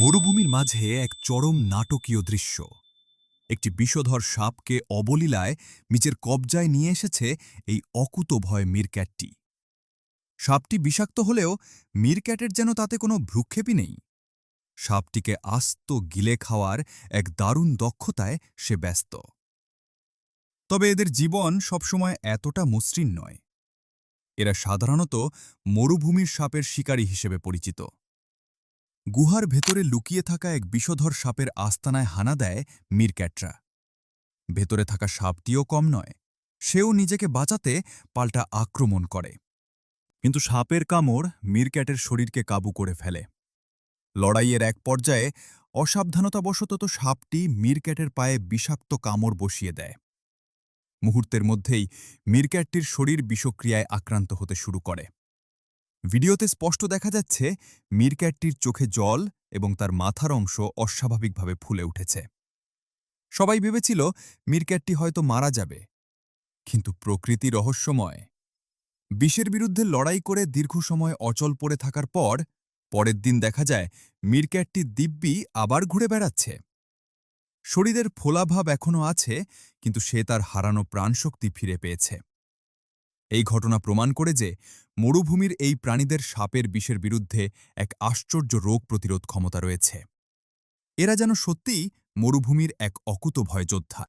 মরুভূমির মাঝে এক চরম নাটকীয় দৃশ্য। একটি বিষধর সাপকে অবলীলায় নিজের কবজায় নিয়ে এসেছে এই অকুতোভয় মিরক্যাটটি। সাপটি বিষাক্ত হলেও মিরক্যাটের যেন তাতে কোনো ভ্রুক্ষেপই নেই। সাপটিকে আস্ত গিলে খাওয়ার এক দারুণ দক্ষতায় সে ব্যস্ত। তবে এদের জীবন সবসময় এতটা মসৃণ নয়। এরা সাধারণত মরুভূমির সাপের শিকারী হিসেবে পরিচিত। গুহার ভেতরে লুকিয়ে থাকা এক বিষধর সাপের আস্তানায় হানা দেয় মিরক্যাটরা। ভেতরে থাকা সাপটিও কম নয়, সেও নিজেকে বাঁচাতে পাল্টা আক্রমণ করে। কিন্তু সাপের কামড় মিরক্যাটের শরীরকে কাবু করে ফেলে। লড়াইয়ের এক পর্যায়ে অসাবধানতাবশত সাপটি মিরক্যাটের পায়ে বিষাক্ত কামড় বসিয়ে দেয়। মুহূর্তের মধ্যেই মিরক্যাটটির শরীর বিষক্রিয়ায় আক্রান্ত হতে শুরু করে। ভিডিওতে স্পষ্ট দেখা যাচ্ছে মিরক্যাটটির চোখে জল এবং তার মাথার অংশ অস্বাভাবিকভাবে ফুলে উঠেছে। সবাই ভেবেছিল মিরক্যাটটি হয়তো মারা যাবে, কিন্তু প্রকৃতি রহস্যময়। বিষের বিরুদ্ধে লড়াই করে দীর্ঘ সময় অচল পড়ে থাকার পর পরের দিন দেখা যায় মিরক্যাটটি দিব্যি আবার ঘুরে বেড়াচ্ছে। শরীরের ফোলাভাব এখনও আছে, কিন্তু সে তার হারানো প্রাণশক্তি ফিরে পেয়েছে। এই ঘটনা প্রমাণ করে যে মরুভূমির এই প্রাণীদের সাপের বিষের বিরুদ্ধে এক আশ্চর্য রোগ প্রতিরোধ ক্ষমতা রয়েছে। এরা যেন সত্যিই মরুভূমির এক অকুতোভয় যোদ্ধা।